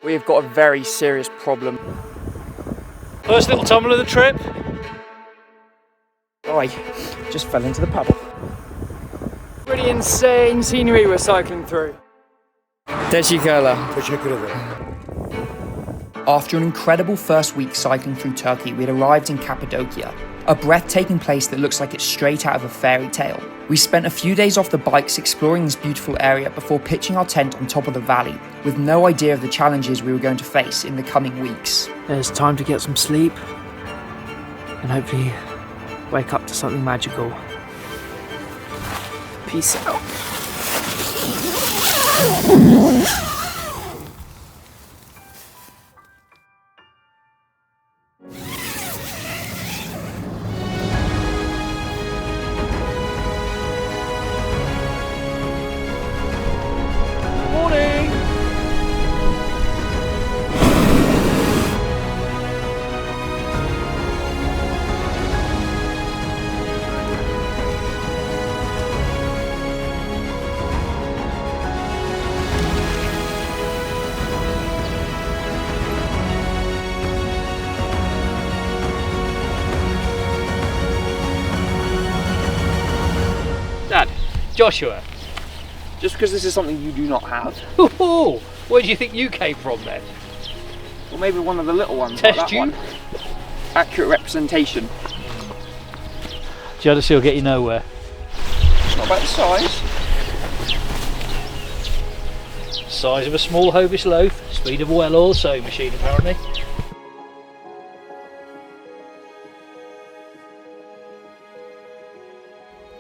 We've got a very serious problem. First little tumble of the trip. I just fell into the puddle. Pretty insane scenery we're cycling through. Teşekkürler. After an incredible first week cycling through Turkey, we had arrived in Cappadocia, a breathtaking place that looks like it's straight out of a fairy tale. We spent a few days off the bikes exploring this beautiful area before pitching our tent on top of the valley, with no idea of the challenges we were going to face in the coming weeks. There's time to get some sleep and hopefully wake up to something magical. Peace out. Dad, Joshua. Just because this is something you do not have. Ooh, where do you think you came from then? Or maybe one of the little ones. Test like that you? one. Accurate representation. Jealousy will get you nowhere. It's not about the size. Size of a small Hovis loaf, speed of a well-oiled sewing machine apparently.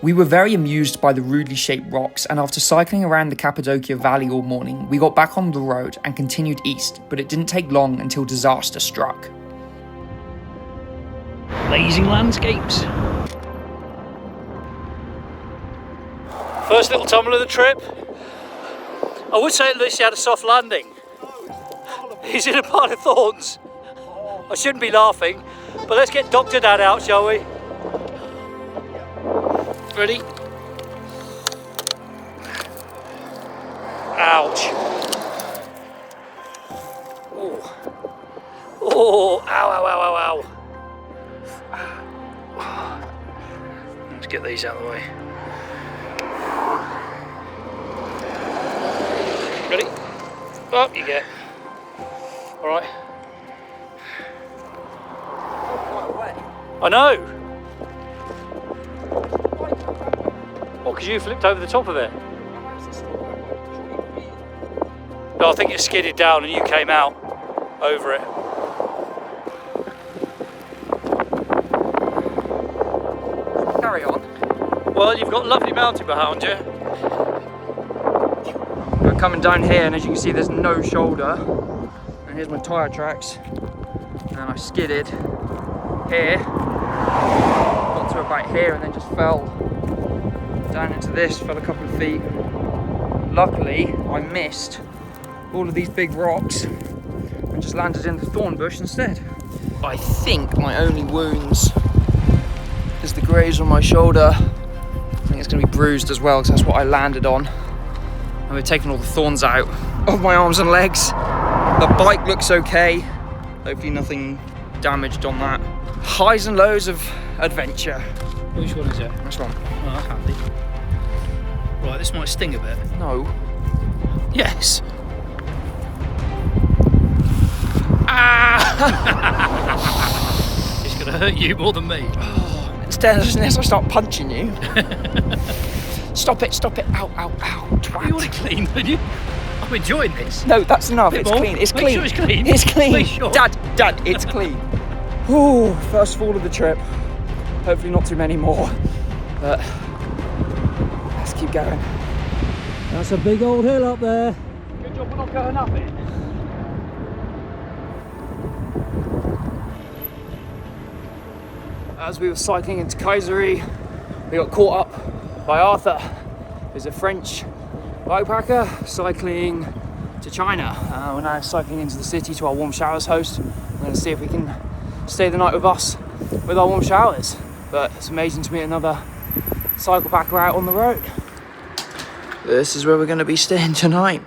We were very amused by the rudely shaped rocks, and after cycling around the Cappadocia Valley all morning, we got back on the road and continued east, but it didn't take long until disaster struck. Blazing landscapes. First little tumble of the trip. I would say at least he had a soft landing. He's in a pile of thorns. I shouldn't be laughing, but let's get Dr. Dad out, shall we? Ready? Ouch. Oh. Oh, ow, ow, ow, ow, ow. Let's get these out of the way. Ready? Up you get. All right. I know. Well, because you flipped over the top of it. No, I think it skidded down and you came out over it. Carry on. Well, you've got a lovely mountain behind you. We're coming down here, and as you can see, there's no shoulder. And here's my tyre tracks. And I skidded here, got to about here, and then just fell down into this, fell a couple of feet. Luckily, I missed all of these big rocks and just landed in the thorn bush instead. I think my only wounds is the graze on my shoulder. I think it's going to be bruised as well, because that's what I landed on. And we've taken all the thorns out of my arms and legs. The bike looks okay. Hopefully nothing damaged on that. Highs and lows of adventure. Which one is it? This one. Oh, that's handy. Right, this might sting a bit. No. Yes. It's going to hurt you more than me. Instead, unless I start punching you. Stop it, ow, ow, ow, twat. You want it clean, don't you? I'm enjoying this. No, that's enough, Bit it's more. clean, it's Make clean. sure it's clean. It's clean. Make sure. Dad, it's clean. Ooh, first fall of the trip. Hopefully not too many more. But let's keep going. That's a big old hill up there. Good job we're not going up it. As we were cycling into Kayseri, we got caught up by Arthur, who's a French bikepacker cycling to China. We're now cycling into the city to our warm showers host. We're going to see if we can stay the night with us with our warm showers. But it's amazing to meet another cycle packer out on the road. This is where we're going to be staying tonight.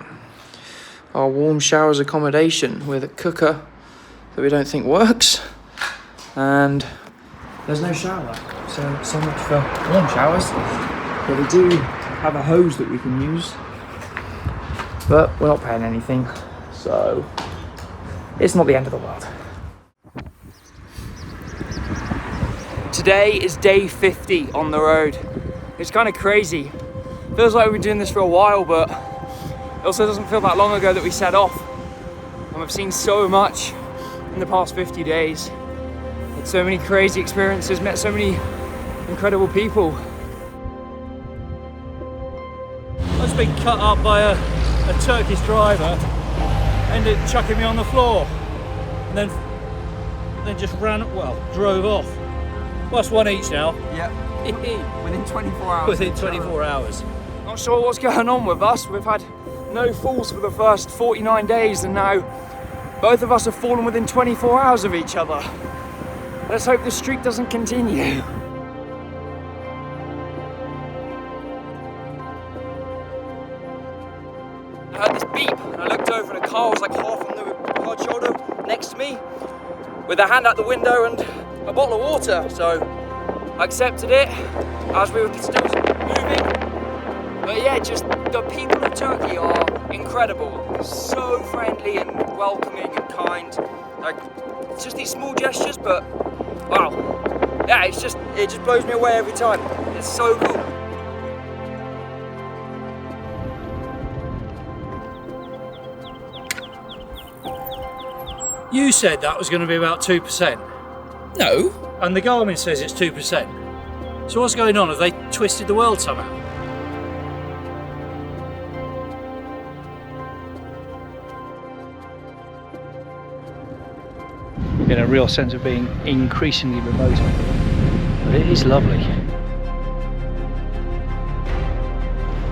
our warm showers accommodation with a cooker that we don't think works, and there's no shower, so much for warm showers. But we do have a hose that we can use, but we're not paying anything, so it's not the end of the world. Today is day 50 on the road. It's kind of crazy. Feels like we've been doing this for a while, but it also doesn't feel that long ago that we set off. And we've seen so much in the past 50 days. Had so many crazy experiences, met so many incredible people. I was being cut up by a Turkish driver, ended up chucking me on the floor, and then just drove off. Well, that's one each now. Yep. Within 24 hours. Within 24 hours. Not sure what's going on with us. We've had no falls for the first 49 days, and now both of us have fallen within 24 hours of each other. Let's hope the streak doesn't continue. I heard this beep, and I looked over, and a car was like half on the hard shoulder next to me, with a hand out the window and a bottle of water. So I accepted it as we were still moving. But yeah, just the people of Turkey are incredible. So friendly and welcoming and kind. Like, it's just these small gestures, but wow. Yeah, it just blows me away every time. It's so cool. You said that was going to be about 2%. No. And the Garmin says it's 2%. So what's going on? Have they twisted the world somehow? Get a real sense of being increasingly remote, but it is lovely.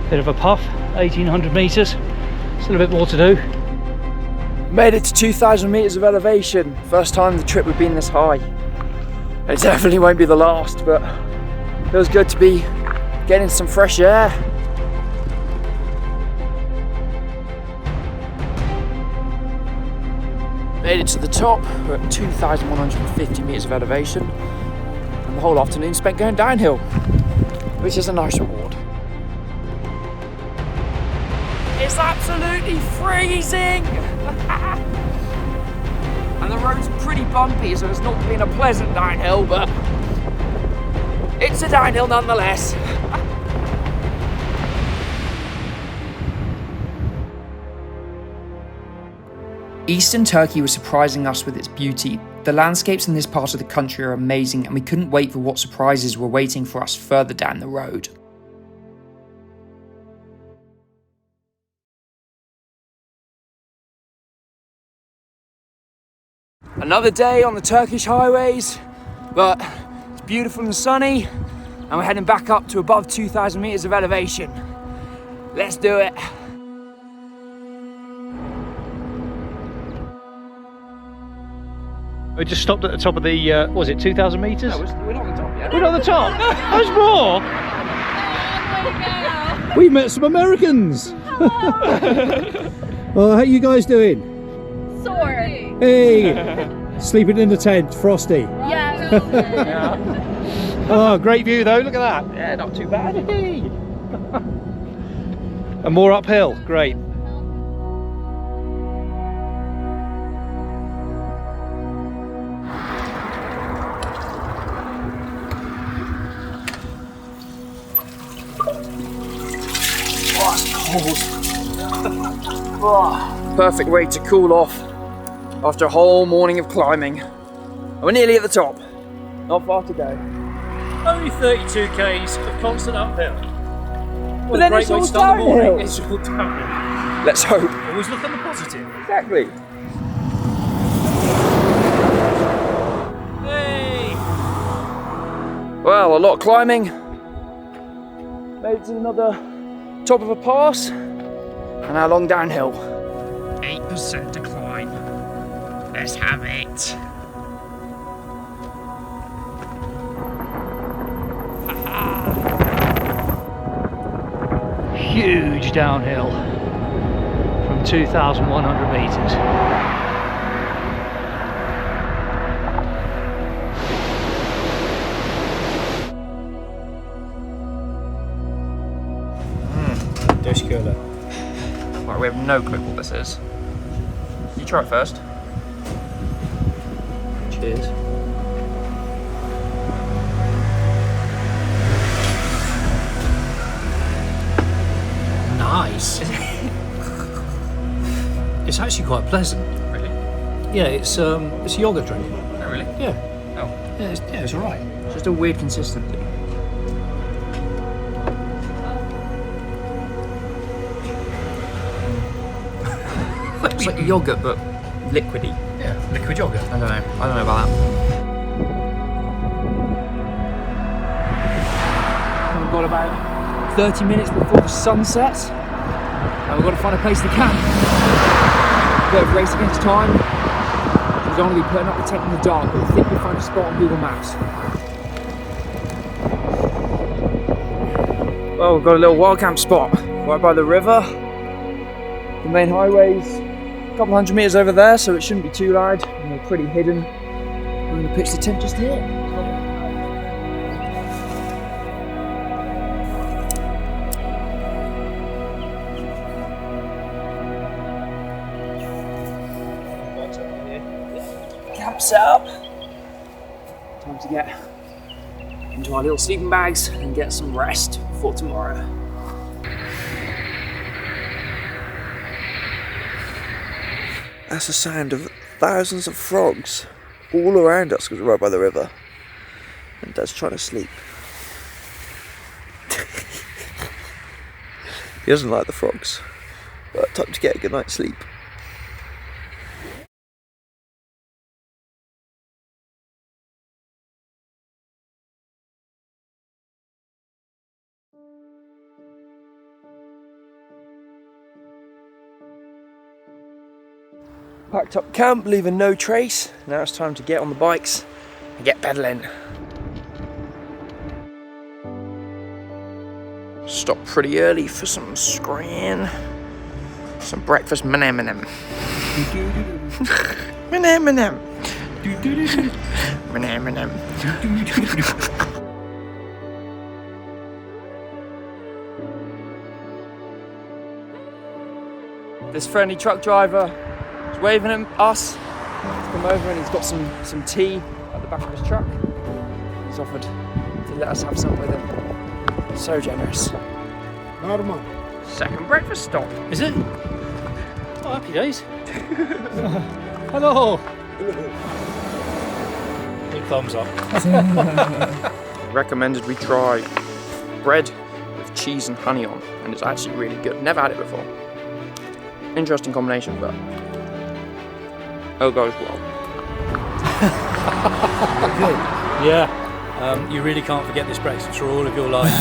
Bit of a puff, 1800 metres, still a bit more to do. Made it to 2,000 meters of elevation. First time the trip we've been this high. It definitely won't be the last, but it feels good to be getting some fresh air. Made it to the top. We're at 2,150 meters of elevation, and the whole afternoon spent going downhill, which is a nice reward. It's absolutely freezing! And the road's pretty bumpy, so it's not been a pleasant downhill, but it's a downhill nonetheless. Eastern Turkey was surprising us with its beauty. The landscapes in this part of the country are amazing, and we couldn't wait for what surprises were waiting for us further down the road. Another day on the Turkish highways, but it's beautiful and sunny, and we're heading back up to above 2,000 meters of elevation. Let's do it. We just stopped at the top of the, what was it, 2,000 metres? No, we're not on the top yet. We're not at the top? There's more! We met some Americans! Well, how you guys doing? Sore. Hey! Sleeping in the tent, frosty. Yeah. Oh, great view though, look at that. Yeah, not too bad. Hey. And more uphill, great. Perfect way to cool off after a whole morning of climbing. We're nearly at the top. Not far to go. Only 32 k's of constant uphill. What But a then great it's way all to start the morning. downhill. It's all downhill. Let's hope. Always look on the positive. Exactly. Hey! Well, a lot of climbing. Made it to another top of a pass. And now long downhill. 8% decline. Let's have it. Huge downhill from 2,100 metres. Right, we have no clue what this is. You try it first. Cheers. Nice. It's actually quite pleasant. Really? Yeah, it's a yogurt drink. Oh, really? Yeah. Oh. Yeah, it's alright. It's just a weird consistency. It's like yogurt, but liquidy. Yeah, liquid yogurt. I don't know about that. We've got about 30 minutes before the sun sets, and we've got to find a place to camp. A bit of race against time. We don't want to be putting up the tent in the dark, but we think we'll find a spot on Google Maps. Well, we've got a little wild camp spot right by the river. The main highway's a couple hundred meters over there, so it shouldn't be too loud, and we're pretty hidden. We're going to pitch the tent just here. Camp set up. Time to get into our little sleeping bags and get some rest for tomorrow. That's the sound of thousands of frogs all around us because we're right by the river. And Dad's trying to sleep. He doesn't like the frogs, but time to get a good night's sleep. Packed up camp, leaving no trace. Now it's time to get on the bikes and get pedaling. Stop pretty early for some screen. Some breakfast manem. Manem. Manem. This friendly truck driver is waving at us to come over, and he's got some tea at the back of his truck. He's offered to let us have some with him. So generous. Normal. Second breakfast stop. Is it? Oh, happy days. Hello. Big thumbs up. Recommended we try bread with cheese and honey on, and it's actually really good. Never had it before. Interesting combination, but all goes well. Yeah. You really can't forget this breakfast for all of your life.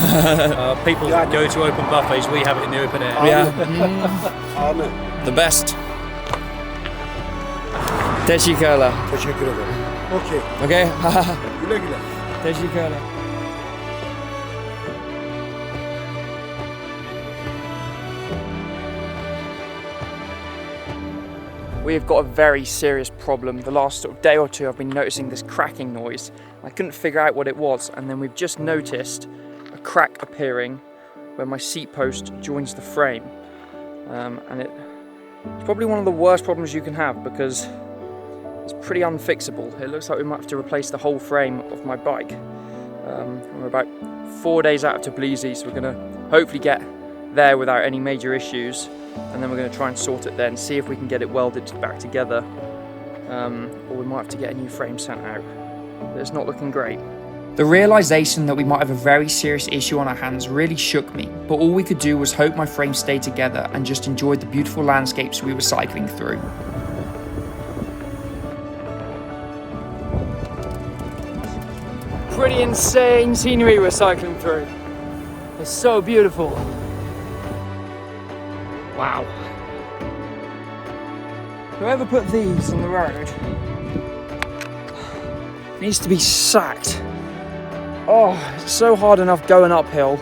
People go to open buffets, we have it in the open air. Yeah. The best. Teşekkürler. Teşekkür ederim. Okay. Okay? Güle güle. Teşekkürler. We've got a very serious problem. The last sort of day or two I've been noticing this cracking noise. I couldn't figure out what it was, and then we've just noticed a crack appearing where my seat post joins the frame. And it's probably one of the worst problems you can have because it's pretty unfixable. It looks like we might have to replace the whole frame of my bike. We're about 4 days out of Tbilisi, so we're gonna hopefully get there without any major issues, and then we're going to try and sort it then, see if we can get it welded back together, or we might have to get a new frame sent out. But it's not looking great. The realisation that we might have a very serious issue on our hands really shook me, but all we could do was hope my frame stayed together and just enjoyed the beautiful landscapes we were cycling through. Pretty insane scenery we're cycling through. It's so beautiful. Wow. Whoever put these on the road needs to be sacked. Oh, it's so hard enough going uphill.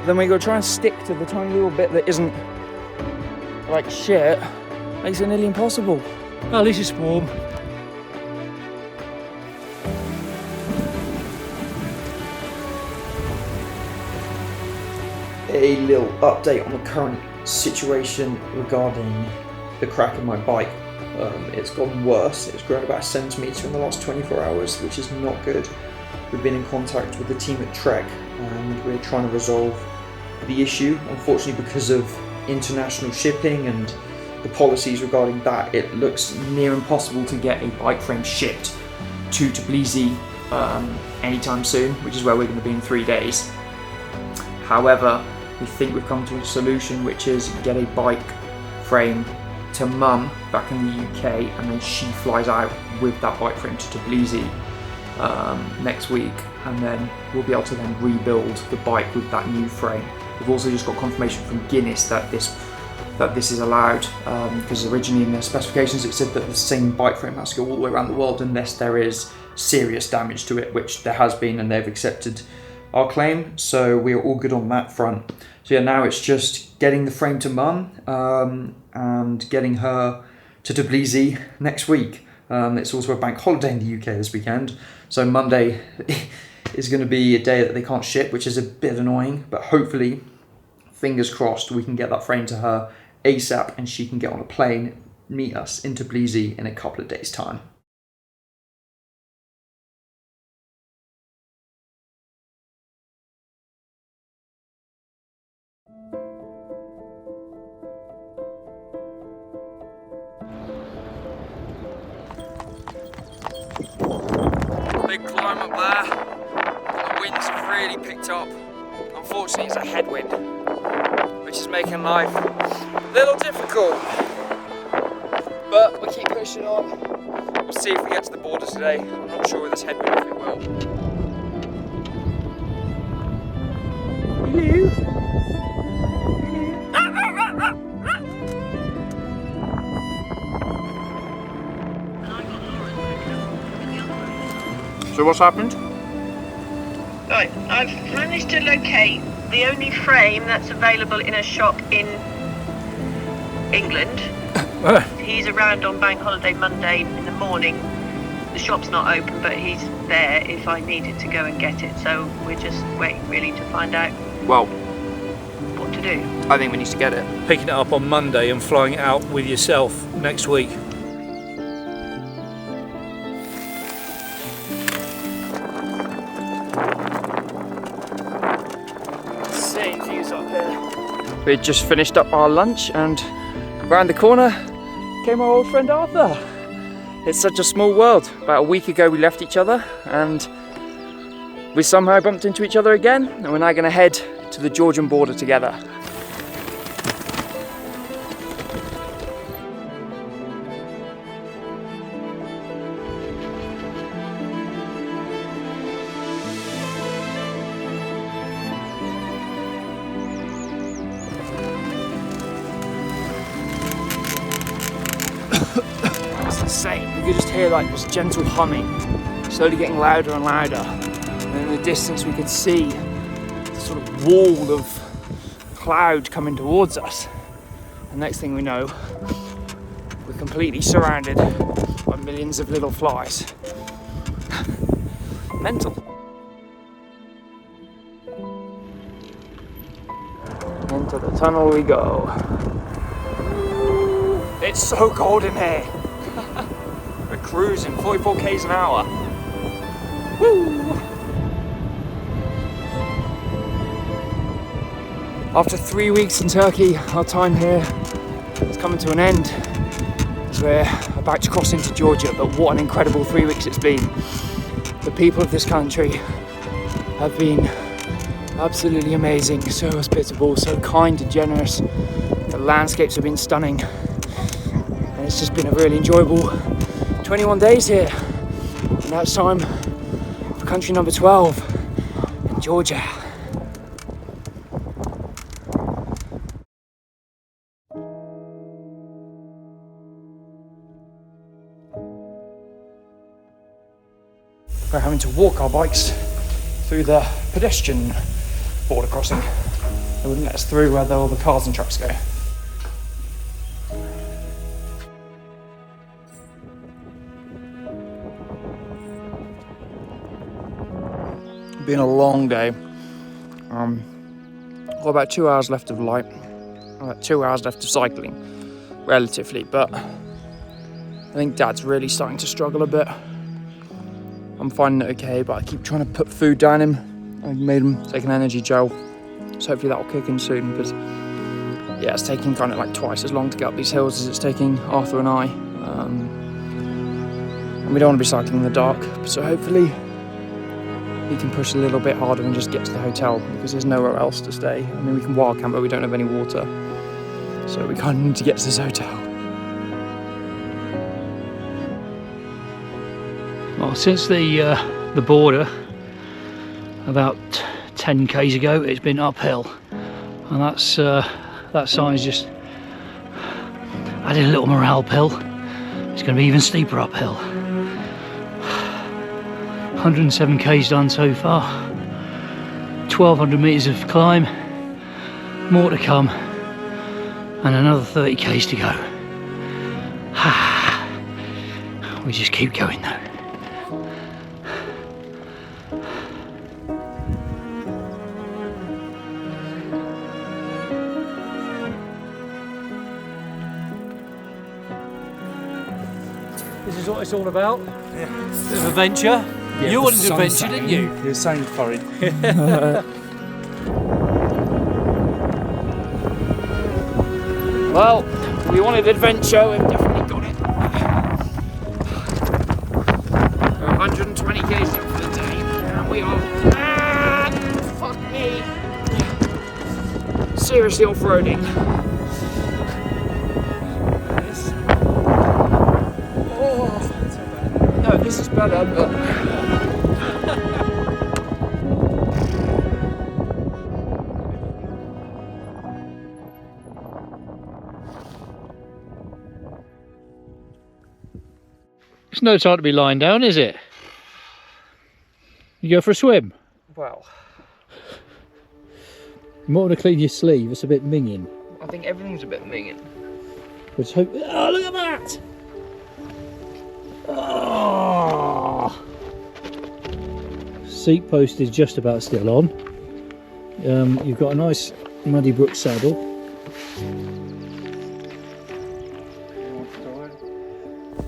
Then we go try and stick to the tiny little bit that isn't like shit. Makes it nearly impossible. Well, at least it's warm. A little update on the current situation regarding the crack in my bike. It's gotten worse. It's grown about a centimetre in the last 24 hours, which is not good. We've been in contact with the team at Trek and we're trying to resolve the issue. Unfortunately, because of international shipping and the policies regarding that, it looks near impossible to get a bike frame shipped to Tbilisi anytime soon, which is where we're going to be in 3 days. However, we think we've come to a solution, which is get a bike frame to Mum back in the UK, and then she flies out with that bike frame to Tbilisi next week, and then we'll be able to then rebuild the bike with that new frame. We've also just got confirmation from Guinness that this is allowed, because originally in the specifications it said that the same bike frame has to go all the way around the world unless there is serious damage to it, which there has been, and they've accepted our claim, so we're all good on that front. So yeah, now it's just getting the frame to Mum and getting her to Tbilisi next week. It's also a bank holiday in the UK this weekend, so Monday is going to be a day that they can't ship, which is a bit annoying, but hopefully, fingers crossed, we can get that frame to her ASAP and she can get on a plane, meet us in Tbilisi in a couple of days' time. Big climb up there. The winds have really picked up. Unfortunately, it's a headwind, which is making life a little difficult. But we keep pushing on. We'll see if we get to the border today. I'm not sure with this headwind if it will. Hello. So what's happened? Right, I've managed to locate the only frame that's available in a shop in England. He's around on bank holiday Monday in the morning. The shop's not open, but he's there if I needed to go and get it. So we're just waiting really to find out Well, what to do. I think we need to get it. Picking it up on Monday and flying it out with yourself next week. Insane views up here. We just finished up our lunch and round the corner came our old friend Arthur. It's such a small world. About a week ago we left each other and we somehow bumped into each other again, and we're now going to head to the Georgian border together. It's insane. You could just hear like this gentle humming, slowly getting louder and louder. And in the distance we could see this sort of wall of cloud coming towards us. And next thing we know, we're completely surrounded by millions of little flies. Mental. Into the tunnel we go. It's so cold in here. We're cruising 44 k's an hour. Woo! After 3 weeks in Turkey, our time here is coming to an end as we're about to cross into Georgia. But what an incredible 3 weeks it's been. The people of this country have been absolutely amazing, so hospitable, so kind and generous. The landscapes have been stunning. And it's just been a really enjoyable 21 days here. And now it's time for country number 12, in Georgia. We're having to walk our bikes through the pedestrian border crossing. They wouldn't let us through where all the cars and trucks go. been a long day. Got about 2 hours left of light, about 2 hours left of cycling, relatively, but I think Dad's really starting to struggle a bit. I'm finding it okay, but I keep trying to put food down him. I made him take an energy gel, so hopefully that will kick in soon, because yeah, it's taking kind of like twice as long to get up these hills as it's taking Arthur and I. And we don't want to be cycling in the dark, so hopefully he can push a little bit harder and just get to the hotel, because there's nowhere else to stay. I mean, we can wild camp, but we don't have any water, so we kind of need to get to this hotel. Well, since the border about 10 k's ago, it's been uphill, and that sign's just added a little morale pill. It's going to be even steeper uphill. 107 k's done so far, 1200 meters of climb, more to come, and another 30 k's to go. We just keep going though. This is what it's all about. Yeah. Bit of adventure. Yeah, you wanted to adventure, didn't you? The sun's horrid. Well, we wanted adventure, we've definitely got it. 120 k's for the day, and we are, fuck me, seriously off-roading. No, this is better, but It's no time to be lying down, is it? You go for a swim? well, You might want to clean your sleeve, it's a bit minging. I think everything's a bit minging. Let's hope. Oh, look at that! Oh. Seat post is just about still on. You've got a nice Muddy Brook saddle.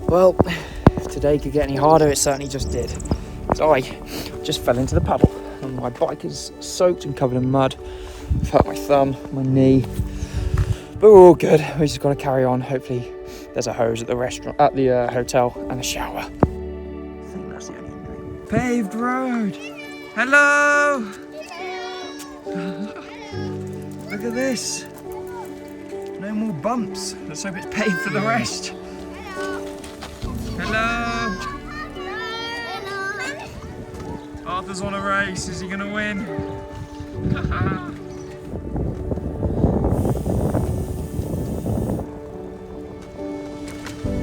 Well, if today could get any harder, it certainly just did. So I just fell into the puddle, and my bike is soaked and covered in mud. I've hurt my thumb, my knee, but we're all good. We just got to carry on. Hopefully there's a hose at the restaurant, at the hotel, and a shower. I think that's the only thing. Paved road. Hello. Look at this. No more bumps. Let's hope it's paved for the rest. Hello. Arthur's on a race. Is he gonna win?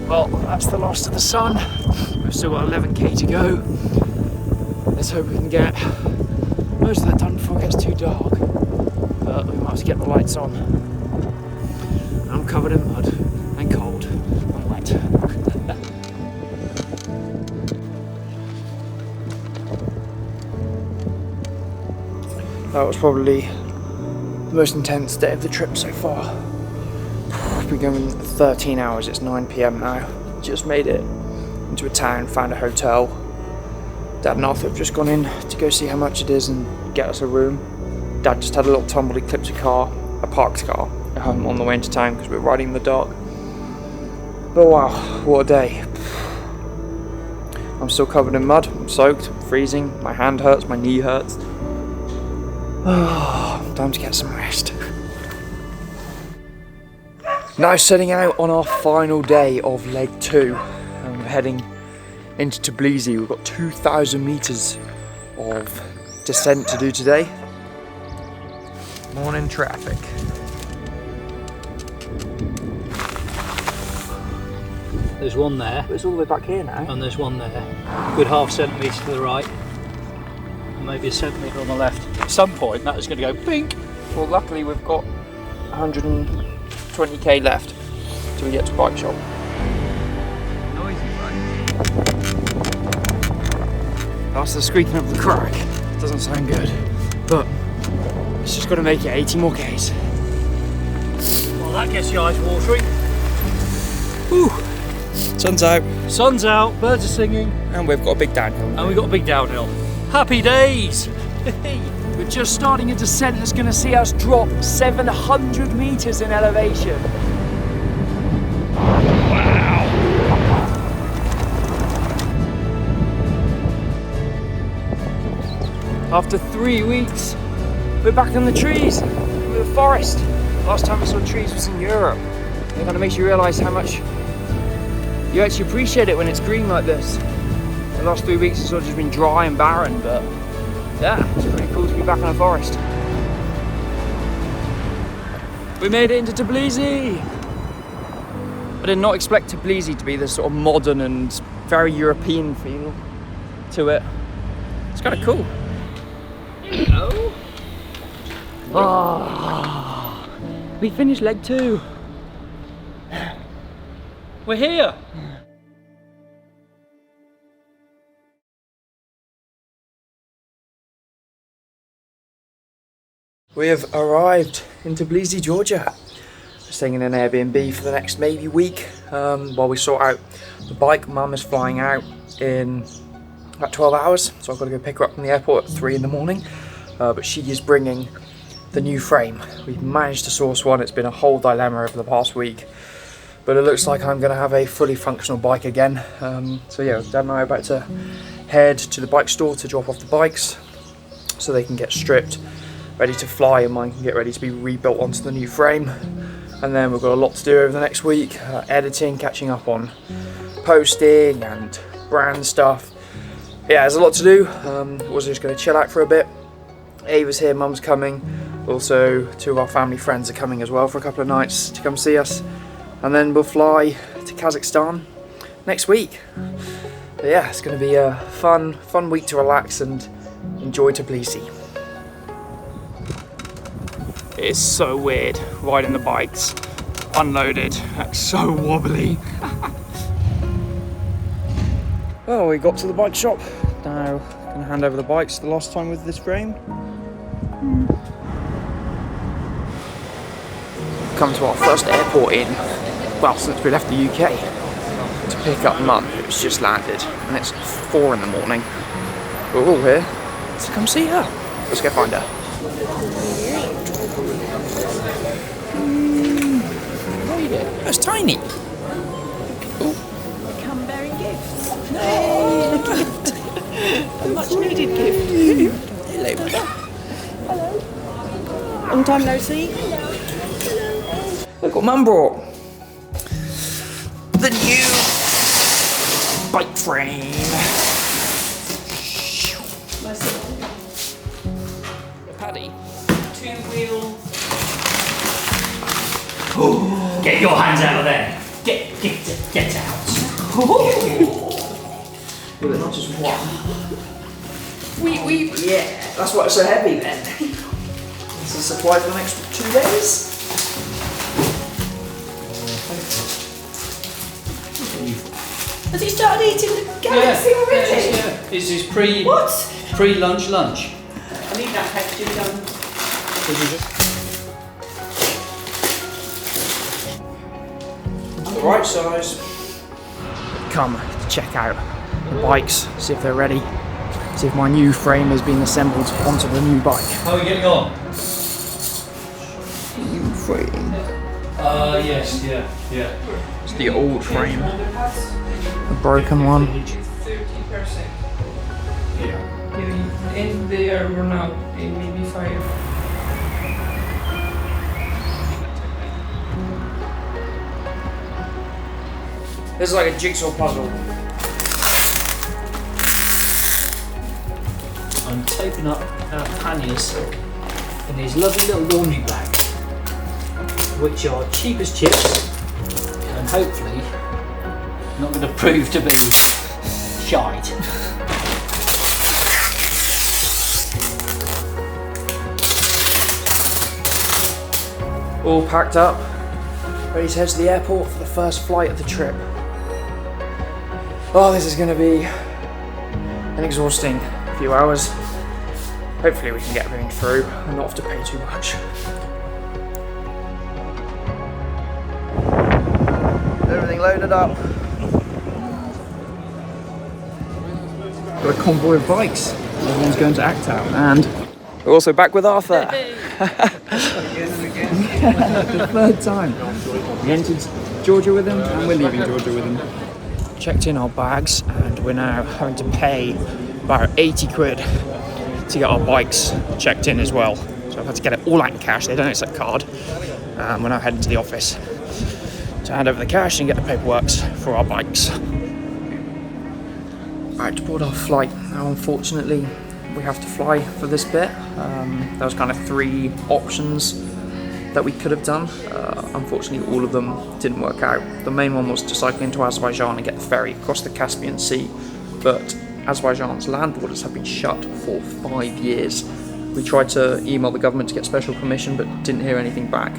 Well, that's the last of the sun. We've still got 11k to go. Let's hope we can get most of that done before it gets too dark. But we might as well get the lights on. I'm covered in mud and cold and wet. That was probably the most intense day of the trip so far. We've been going 13 hours, it's 9 PM now. Just made it into a town, found a hotel. Dad and Arthur have just gone in to go see how much it is and get us a room. Dad just had a little tumble, he clipped a parked car, on the way into town because we were riding in the dark. But wow, what a day. I'm still covered in mud, I'm soaked, I'm freezing, my hand hurts, my knee hurts. Time to get some rest. Now setting out on our final day of leg 2. And we're heading into Tbilisi. We've got 2,000 meters of descent to do today. Morning traffic. There's one there, But it's all the way back here now. and there's one there. Good half centimetre to the right, and maybe a centimetre on the left. At some point, that is going to go pink. Well, luckily we've got 120k left till we get to bike shop. Noisy, right? That's the squeaking of the crack. Doesn't doesn't sound good. But it's just got to make it 80 more Ks. Well, that gets the eyes watering. Whew. Sun's out. Sun's out, birds are singing, And we've got a big downhill. and we've got a big downhill. Happy days! We're just starting a descent that's going to see us drop 700 meters in elevation. Wow! After 3 weeks, we're back in the trees, with the forest. Last time I saw trees was in Europe. It kind of makes you realise how much you actually appreciate it when it's green like this. The last 3 weeks has sort of just been dry and barren, but yeah, it's pretty cool to be back in a forest. We made it into Tbilisi! I did not expect Tbilisi to be this sort of modern and very European feel to it. It's kind of cool. Hello? Oh, we finished leg 2. We're here! We have arrived in Tbilisi, Georgia. We're staying in an Airbnb for the next maybe week while we sort out the bike. Mum is flying out in about 12 hours, so I've got to go pick her up from the airport at 3 in the morning. But she is bringing the new frame. We've managed to source one. It's been a whole dilemma over the past week, but it looks like I'm going to have a fully functional bike again. So yeah, Dad and I are about to head to the bike store to drop off the bikes so they can get stripped, ready to fly, and mine can get ready to be rebuilt onto the new frame. And then we've got a lot to do over the next week, editing, catching up on posting and brand stuff. Yeah, there's a lot to do. Also just going to chill out for a bit. Ava's here, Mum's coming. Also 2 of our family friends are coming as well for a couple of nights to come see us. And then we'll fly to Kazakhstan next week. But yeah, it's going to be a fun week to relax and enjoy Tbilisi. It is so weird riding the bikes unloaded. That's so wobbly. Well, we got to the bike shop. Now I'm going to hand over the bikes the last time with this frame. Come to our first airport in, well, since we left the UK, to pick up Mum, who's just landed, and it's 4 in the morning. We're all here to come see her. Let's go find her. That's tiny. Come bearing gifts. Hey, a gift. A much needed gift. Hello. Hello. Long time no see. Look what Mum brought. The new bike frame. Paddy. 2-wheel. Get your hands out of there! Get out! Well, not just one. Weep. Yeah, that's why it's so heavy then. This is supply for the next 2 days. Has he started eating the galaxy already? Yeah. This is What? pre-lunch lunch. I need that texture done. The right size. Come to check out the bikes, see if they're ready, see if my new frame has been assembled onto the new bike. How are we getting on? New frame. Yes, yeah. It's the old frame. The broken one. And they are run out in maybe 5. This is like a jigsaw puzzle. I'm taping up our panniers in these lovely little laundry bags, which are cheap as chips and hopefully not going to prove to be shite. All packed up, ready to head to the airport for the first flight of the trip. Oh, this is going to be an exhausting few hours. hopefully we can get everything through and not have to pay too much. Everything loaded up. Got a convoy of bikes. Everyone's going to act out, and we're also back with Arthur. The third time. We entered Georgia with him, and we're leaving Georgia with him. Checked in our bags, and we're now having to pay about 80 quid to get our bikes checked in as well. So I've had to get it all out in cash. They don't accept card. We're now heading to the office to hand over the cash and get the paperwork for our bikes. Right, to board our flight. Now, unfortunately, we have to fly for this bit. There was kind of 3 options that we could have done. Unfortunately, all of them didn't work out. The main one was to cycle into Azerbaijan and get the ferry across the Caspian Sea, but Azerbaijan's land borders have been shut for 5 years. We tried to email the government to get special permission, but didn't hear anything back.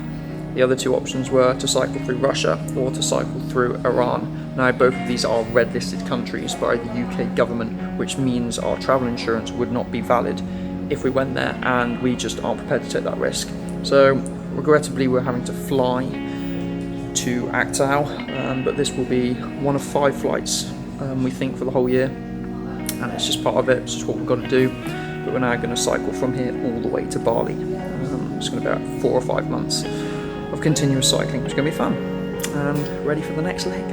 The other 2 options were to cycle through Russia or to cycle through Iran. Now, both of these are red-listed countries by the UK government, which means our travel insurance would not be valid if we went there, and we just aren't prepared to take that risk. So, regrettably, we're having to fly to Aktau, but this will be one of 5 flights, we think, for the whole year, and it's just part of it. It's just what we've got to do. But we're now going to cycle from here all the way to Bali. It's going to be about 4 or 5 months of continuous cycling, which is going to be fun, and ready for the next leg.